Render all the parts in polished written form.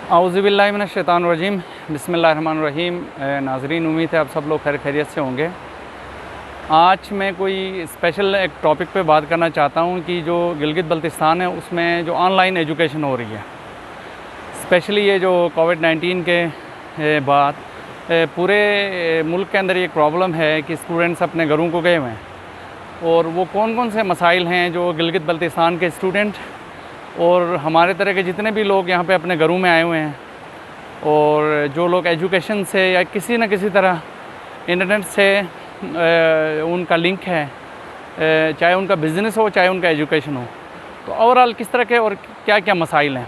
औज़ुबिल्लाहि मिनश्शैतानिर्रजीम बिस्मिल्लाहिर्रहमानिर्रहीम। नाज़रीन, उम्मीद है आप सब लोग खैर खैरियत से होंगे। आज मैं कोई स्पेशल एक टॉपिक पे बात करना चाहता हूँ कि जो गिलगित बल्तिस्तान है उसमें जो ऑनलाइन एजुकेशन हो रही है, स्पेशली ये जो कोविड-19 के बाद पूरे मुल्क के अंदर ये प्रॉब्लम है कि स्टूडेंट्स अपने घरों को गए हुए हैं। और वो कौन कौन से मसाइल हैं जो गिलगित बल्तिस्तान के स्टूडेंट और हमारे तरह के जितने भी लोग यहाँ पे अपने घरों में आए हुए हैं, और जो लोग एजुकेशन से या किसी न किसी तरह इंटरनेट से उनका लिंक है, चाहे उनका बिज़नेस हो चाहे उनका एजुकेशन हो, तो ओवरऑल किस तरह के और क्या क्या मसाइल हैं।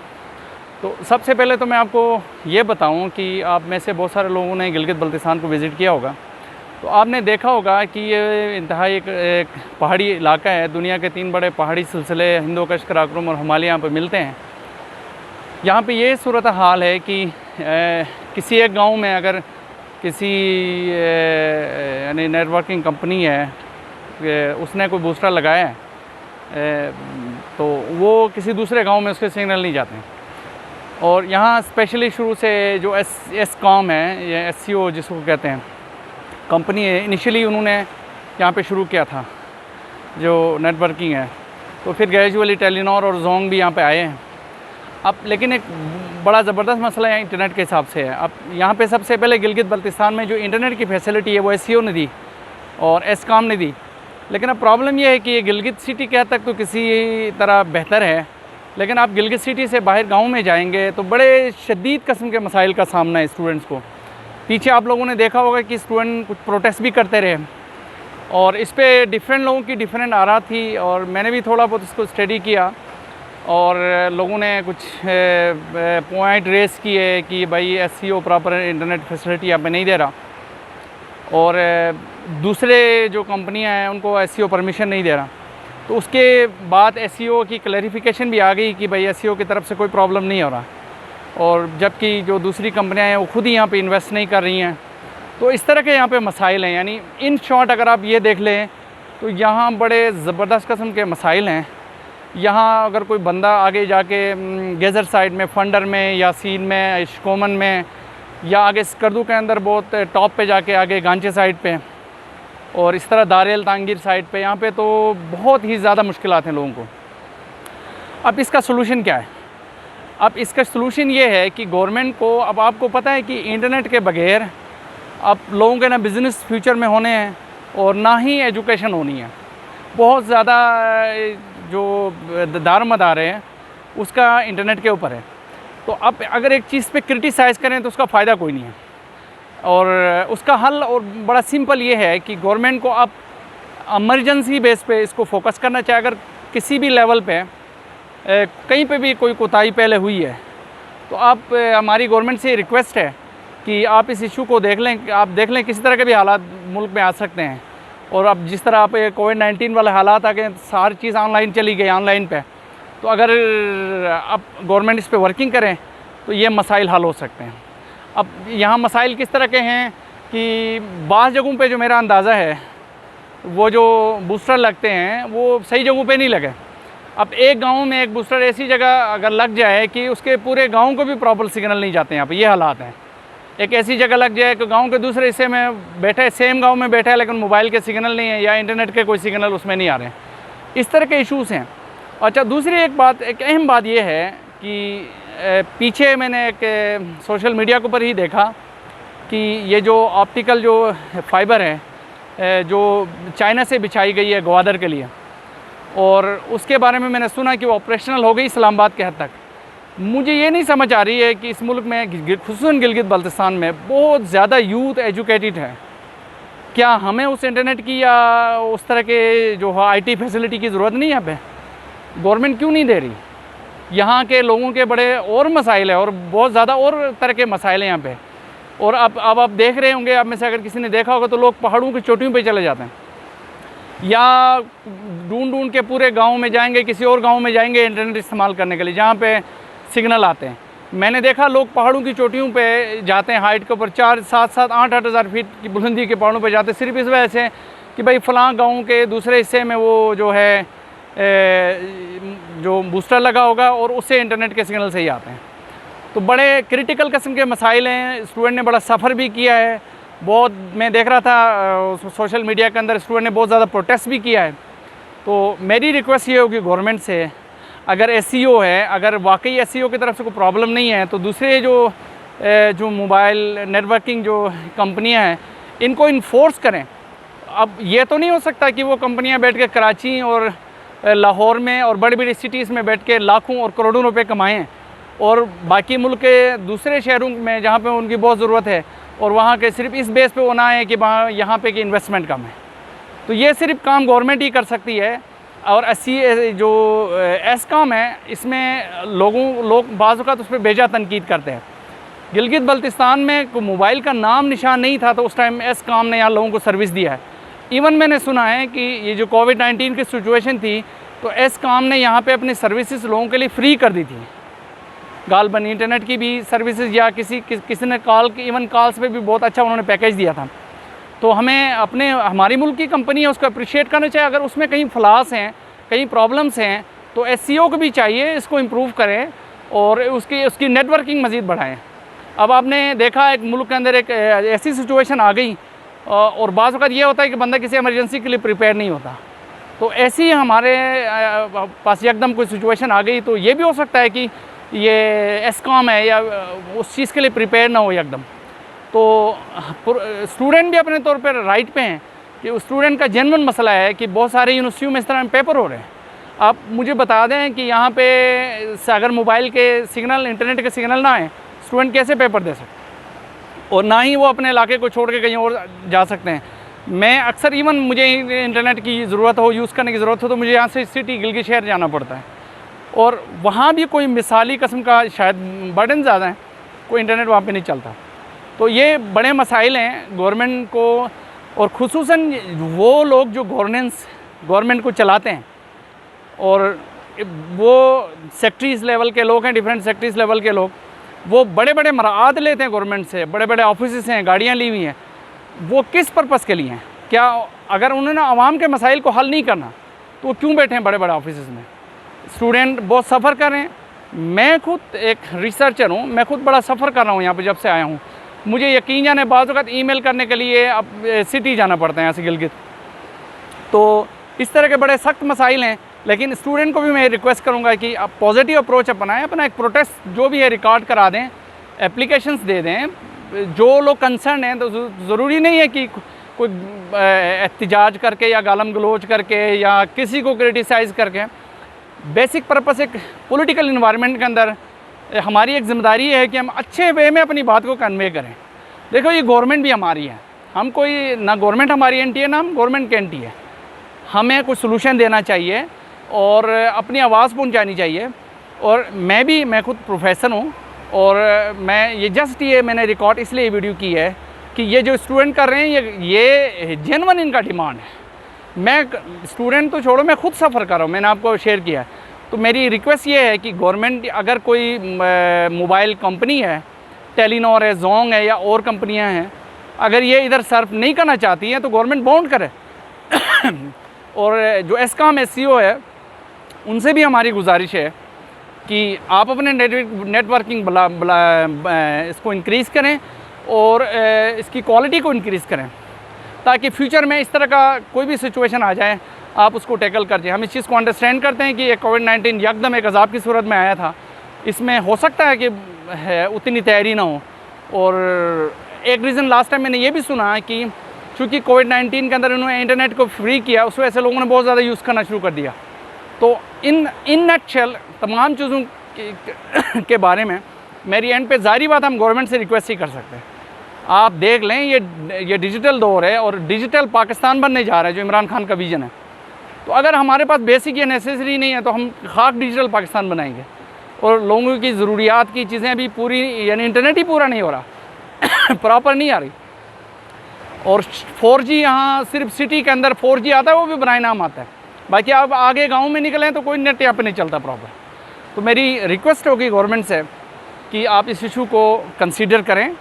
तो सबसे पहले तो मैं आपको ये बताऊं कि आप में से बहुत सारे लोगों ने गिलगित बल्तिस्तान को विज़िट किया होगा, तो आपने देखा होगा कि ये इंतहाई एक पहाड़ी इलाका है। दुनिया के 3 बड़े पहाड़ी सिलसिले हिंद कुश, कराकोरम और हिमालय यहाँ पर मिलते हैं। यहाँ पे ये सूरत हाल है कि किसी एक गांव में अगर किसी यानी नेटवर्किंग कंपनी है, उसने कोई बूस्टर लगाया है, तो वो किसी दूसरे गांव में उसके सिग्नल नहीं जाते हैं। और यहाँ स्पेशली शुरू से जो एसकॉम है या एससीओ जिसको कहते हैं कंपनी है, इनिशियली उन्होंने यहाँ पे शुरू किया था जो नेटवर्किंग है, तो फिर ग्रेजुअली टेलीनॉर और जोंग भी यहाँ पे आए हैं। अब लेकिन एक बड़ा ज़बरदस्त मसला है इंटरनेट के हिसाब से है। अब यहाँ पे सबसे पहले गिलगित बल्तिस्तान में जो इंटरनेट की फैसिलिटी है वो एससीओ ने दी और एसकॉम ने दी, लेकिन अब प्रॉब्लम ये है कि ये गिलगित सिटी के हद तक तो किसी तरह बेहतर है, लेकिन आप गिलगित सिटी से बाहर गाँव में जाएँगे तो बड़े शदीद किस्म के मसाइल का सामना है स्टूडेंट्स को। पीछे आप लोगों ने देखा होगा कि स्टूडेंट कुछ प्रोटेस्ट भी करते रहे, और इस पे डिफरेंट लोगों की डिफरेंट आरा थी, और मैंने भी थोड़ा बहुत इसको स्टडी किया, और लोगों ने कुछ पॉइंट रेस किए कि भाई एससीओ प्रॉपर इंटरनेट फैसिलिटी यहाँ पे नहीं दे रहा, और दूसरे जो कंपनियां हैं उनको एससीओ परमिशन नहीं दे रहा। तो उसके बाद एससीओ की क्लैरिफिकेशन भी आ गई कि भाई एससीओ की तरफ से कोई प्रॉब्लम नहीं हो रहा, और जबकि जो दूसरी कंपनियां हैं वो खुद ही यहाँ पे इन्वेस्ट नहीं कर रही हैं। तो इस तरह के यहाँ पे मसाइल हैं। यानी इन शॉर्ट अगर आप ये देख लें तो यहाँ बड़े ज़बरदस्त किस्म के मसाइल हैं। यहाँ अगर कोई बंदा आगे जाके गेज़र साइड में, फंडर में, यासीन में, इश्कोमन में, या आगे स्कर्दू के अंदर बहुत टॉप पे जाके आगे गांचे साइड पे, और इस तरह दारेल तांगीर साइड पे, यहाँ पे तो बहुत ही ज़्यादा मुश्किलात हैं लोगों को। अब इसका सलूशन क्या है? अब इसका सलूशन ये है कि गवर्नमेंट को, अब आपको पता है कि इंटरनेट के बगैर अब लोगों के ना बिज़नेस फ्यूचर में होने हैं और ना ही एजुकेशन होनी है। बहुत ज़्यादा जो दारोमदार है उसका इंटरनेट के ऊपर है। तो अब अगर एक चीज़ पे क्रिटिसाइज़ करें तो उसका फ़ायदा कोई नहीं है, और उसका हल और बड़ा सिंपल ये है कि गवर्नमेंट को अब इमरजेंसी बेस पे इसको फोकस करना चाहिए। अगर किसी भी लेवल पे कहीं पे भी कोई कोताही पहले हुई है तो आप हमारी गवर्नमेंट से रिक्वेस्ट है कि आप इस इशू को देख लें। आप देख लें किसी तरह के भी हालात मुल्क में आ सकते हैं, और अब जिस तरह आप कोविड-19 वाले हालात आ गए, सारी चीज़ ऑनलाइन चली गई, ऑनलाइन पे, तो अगर अब गवर्नमेंट इस पे वर्किंग करें तो ये मसाइल हल हो सकते हैं। अब यहाँ मसाइल किस तरह के हैं कि बाज़ जगहों पे जो मेरा अंदाज़ा है वो जो बूस्टर लगते हैं वो सही जगहों पे नहीं लगे। अब एक गांव में एक बूस्टर ऐसी जगह अगर लग जाए कि उसके पूरे गांव को भी प्रॉपर सिग्नल नहीं जाते हैं, यहाँ पे ये हालात हैं। एक ऐसी जगह लग जाए कि गांव के दूसरे हिस्से में बैठा है, सेम गांव में बैठा है, लेकिन मोबाइल के सिग्नल नहीं है या इंटरनेट के कोई सिग्नल उसमें नहीं आ रहे हैं। इस तरह के इशूज़ हैं। अच्छा, दूसरी एक बात, एक अहम बात ये है कि पीछे मैंने एक सोशल मीडिया के ऊपर ही देखा कि ये जो ऑप्टिकल जो फाइबर है जो चाइना से बिछाई गई है ग्वादर के लिए, और उसके बारे में मैंने सुना कि वो ऑपरेशनल हो गई इस्लामाबाद के हद तक। मुझे ये नहीं समझ आ रही है कि इस मुल्क में, खुसूसन गिलगित बल्तिस्तान में, बहुत ज़्यादा यूथ एजुकेटेड है। क्या हमें उस इंटरनेट की या उस तरह के जो आईटी फैसिलिटी की ज़रूरत नहीं है? यहाँ पे गवर्नमेंट क्यों नहीं दे रही? यहाँ के लोगों के बड़े और मसाइल है, और बहुत ज़्यादा और तरह के मसाइल हैं यहाँ पे। और अब आप देख रहे होंगे, आप में से अगर किसी ने देखा होगा तो लोग पहाड़ों की चोटियों पे चले जाते हैं, या ढूंढ ढूंढ के पूरे गांव में जाएंगे, किसी और गांव में जाएंगे इंटरनेट इस्तेमाल करने के लिए जहाँ पे सिग्नल आते हैं। मैंने देखा लोग पहाड़ों की चोटियों पे जाते हैं, हाइट के ऊपर 4, 7, 7, 8 हज़ार फीट की बुलंदी के पहाड़ों पे जाते हैं, सिर्फ इस वजह से कि भाई फ़लाँ गाँव के दूसरे हिस्से में वो जो है जो बूस्टर लगा होगा और उससे इंटरनेट के सिग्नल से ही आते हैं। तो बड़े क्रिटिकल किस्म के मसाइल हैं, स्टूडेंट ने बड़ा सफ़र भी किया है। बहुत मैं देख रहा था सोशल मीडिया के अंदर स्टूडेंट ने बहुत ज़्यादा प्रोटेस्ट भी किया है। तो मेरी रिक्वेस्ट ये होगी गवर्नमेंट से, अगर SCO है, अगर वाकई SCO की तरफ से कोई प्रॉब्लम नहीं है, तो दूसरे जो मोबाइल नेटवर्किंग जो कंपनियां हैं इनको इन्फोर्स करें। अब ये तो नहीं हो सकता कि वो कंपनियां बैठ के कराची और लाहौर में और बड़ी बड़ी सिटीज़ में बैठ के लाखों और करोड़ों रुपए कमाएं और बाकी मुल्क के दूसरे शहरों में जहाँ पे उनकी बहुत ज़रूरत है और वहाँ के सिर्फ इस बेस पे वो ना है कि वहाँ यहाँ पे की इन्वेस्टमेंट कम है। तो ये सिर्फ काम गवर्नमेंट ही कर सकती है। और जो एस्कॉम है इसमें लोग बाज़ औक़ात उस पर बेजा तनकीद करते हैं। गिलगित बल्तिस्तान में मोबाइल का नाम निशान नहीं था, तो उस टाइम एस्कॉम ने यहाँ लोगों को सर्विस दिया है। इवन मैंने सुना है कि ये जो कोविड-19 की सिचुएशन थी तो एस्कॉम ने यहाँ पे अपनी सर्विसेज लोगों के लिए फ्री कर दी थी, गालबन इंटरनेट की भी सर्विसेज या किसी ने इवन कॉल्स पे भी बहुत अच्छा उन्होंने पैकेज दिया था। तो हमें हमारी मुल्क की कंपनी है उसको अप्रिशिएट करना चाहिए। अगर उसमें कहीं फ्लॉस हैं, कहीं प्रॉब्लम्स हैं, तो SCO को भी चाहिए इसको इम्प्रूव करें और उसकी नेटवर्किंग मज़ीद बढ़ाएँ। अब आपने देखा एक मुल्क के अंदर एक ऐसी सिचुएशन आ गई और बाज़ वक़्त ये होता है कि बंदा किसी इमरजेंसी के लिए प्रिपेयर नहीं होता, तो ऐसी हमारे पास एकदम कोई सिचुएशन आ गई, तो ये भी हो सकता है कि ये एस्कॉम है या उस चीज़ के लिए प्रिपेयर ना हो एकदम। तो स्टूडेंट भी अपने तौर पर राइट पे हैं कि स्टूडेंट का जेन्युइन मसला है कि बहुत सारे यूनिवर्सिटियों में इस तरह पेपर हो रहे हैं। आप मुझे बता दें कि यहाँ पे अगर मोबाइल के सिग्नल, इंटरनेट के सिग्नल ना आए, स्टूडेंट कैसे पेपर दे सकते, और ना ही वो अपने इलाके को छोड़ के कहीं और जा सकते हैं। मैं अक्सर इवन मुझे इंटरनेट की ज़रूरत हो, यूज़ करने की ज़रूरत हो, तो मुझे यहाँ से सिटी गिलगित शहर जाना पड़ता है और वहाँ भी कोई मिसाली किस्म का शायद बर्डन ज़्यादा है, कोई इंटरनेट वहाँ पे नहीं चलता। तो ये बड़े मसाइल हैं गवर्नमेंट को, और ख़ुसूसन वो लोग जो गवर्नमेंट को चलाते हैं और वो सेक्रेटरीज़ लेवल के लोग हैं, डिफरेंट सेक्रेटरीज़ लेवल के लोग, वो बड़े बड़े मराद लेते हैं गवर्नमेंट से, बड़े बड़े ऑफिस हैं, गाड़ियाँ ली हुई हैं। वो किस पर्पज़ के लिए हैं? क्या अगर उन्होंने आवाम के मसाइल को हल नहीं करना तो वो क्यों बैठे हैं बड़े बड़े ऑफिस में? स्टूडेंट बहुत सफ़र कर रहे हैं। मैं खुद एक रिसर्चर हूँ, मैं खुद बड़ा सफ़र कर रहा हूँ यहाँ पे जब से आया हूँ। मुझे यकीन जाने बाज़ वक़्त ईमेल करने के लिए अब सिटी जाना पड़ता है यहाँ से गिलगित। तो इस तरह के बड़े सख्त मसाइल हैं, लेकिन स्टूडेंट को भी मैं रिक्वेस्ट करूँगा कि आप पॉजिटिव अप्रोच अपनाएं, अपना एक प्रोटेस्ट जो भी है रिकॉर्ड करा दें, एप्लीकेशंस दे दें। जो लोग कंसर्न हैं, तो ज़रूरी नहीं है कि कोई एहतजाज करके या गालम गलोच करके या किसी को क्रिटिसाइज़ करके। बेसिक पर्पस एक पॉलिटिकल इन्वायरमेंट के अंदर हमारी एक ज़िम्मेदारी है कि हम अच्छे वे में अपनी बात को कन्वे करें। देखो, ये गवर्नमेंट भी हमारी है, हम कोई ना गवर्नमेंट हमारी एंटी है ना हम गवर्नमेंट के एंटी है। हमें कुछ सोल्यूशन देना चाहिए और अपनी आवाज़ पहुंचानी चाहिए। और मैं खुद प्रोफेसर हूं और मैंने रिकॉर्ड इसलिए वीडियो की है कि ये जो स्टूडेंट कर रहे हैं ये जेन्युइन इनका डिमांड है। मैं स्टूडेंट तो छोड़ो, मैं खुद सफ़र कर रहा हूँ, मैंने आपको शेयर किया है। तो मेरी रिक्वेस्ट ये है कि गवर्नमेंट अगर कोई मोबाइल कंपनी है, टेलीनॉर है, जोंग है या और कंपनियाँ हैं, अगर ये इधर सर्व नहीं करना चाहती हैं तो गवर्नमेंट बाउंड करे। और जो एस्कॉम SCO है उनसे भी हमारी गुजारिश है कि आप अपने नेटवर्किंग इसको इंक्रीज़ करें और इसकी क्वालिटी को इंक्रीज़ करें, ताकि फ्यूचर में इस तरह का कोई भी सिचुएशन आ जाए आप उसको टैकल कर जाए। हम इस चीज़ को अंडरस्टैंड करते हैं कि ये कोविड-19 यकदम एक अज़ाब की सूरत में आया था, इसमें हो सकता है कि उतनी तैयारी ना हो। और एक रीज़न लास्ट टाइम मैंने ये भी सुना है कि चूँकि कोविड-19 के अंदर उन्होंने इंटरनेट को फ्री किया, उस वजह से लोगों ने बहुत ज़्यादा यूज़ करना शुरू कर दिया। तो इन नटशेल तमाम चीज़ों के बारे में मेरी एंड पे ज़ाहिर बात हम गवर्नमेंट से रिक्वेस्ट ही कर सकते हैं। आप देख लें, ये डिजिटल दौर है और डिजिटल पाकिस्तान बनने जा रहा है, जो इमरान खान का विज़न है। तो अगर हमारे पास बेसिक या नेसेसरी नहीं है तो हम खाक डिजिटल पाकिस्तान बनाएंगे और लोगों की ज़रूरियात की चीज़ें अभी पूरी, यानी इंटरनेट ही पूरा नहीं हो रहा प्रॉपर नहीं आ रही। और 4G यहाँ सिर्फ सिटी के अंदर 4G आता है, वो भी बनाए नाम आता है, बाकी आप आगे गांव में निकलें तो कोई नेट यहाँ पे नहीं चलता प्रॉपर। तो मेरी रिक्वेस्ट होगी गवर्नमेंट से कि आप इस इशू को कंसीडर करें।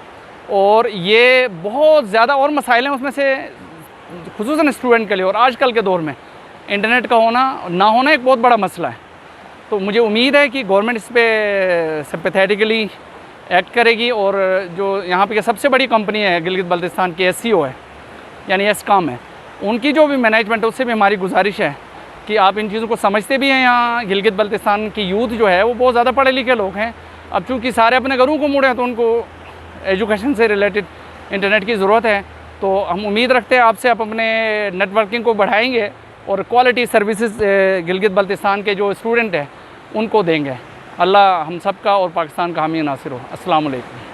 और ये बहुत ज़्यादा और मसाइल हैं, उसमें से खुसूसन स्टूडेंट के लिए और आजकल के दौर में इंटरनेट का होना ना होना एक बहुत बड़ा मसला है। तो मुझे उम्मीद है कि गवर्नमेंट इस पर सिंपैथेटिकली एक्ट करेगी। और जो यहाँ पे सबसे बड़ी कंपनी है गिलगित बल्तिस्तान की SCO है, यानी एस्कॉम है, उनकी जो भी मैनेजमेंट है उससे भी हमारी गुजारिश है कि आप इन चीज़ों को समझते भी हैं। यहाँ गिलगित बल्तिस्तान की यूथ जो है वो बहुत ज़्यादा पढ़े लिखे लोग हैं। अब चूँकि सारे अपने घरों को मुड़े हैं तो उनको एजुकेशन से रिलेटेड इंटरनेट की ज़रूरत है। तो हम उम्मीद रखते हैं आपसे आप अपने नेटवर्किंग को बढ़ाएंगे और क्वालिटी सर्विसेज गिलगित बल्तिस्तान के जो स्टूडेंट हैं उनको देंगे। अल्लाह हम सब का और पाकिस्तान का हामी नासिर हो। अस्सलाम वालेकुम।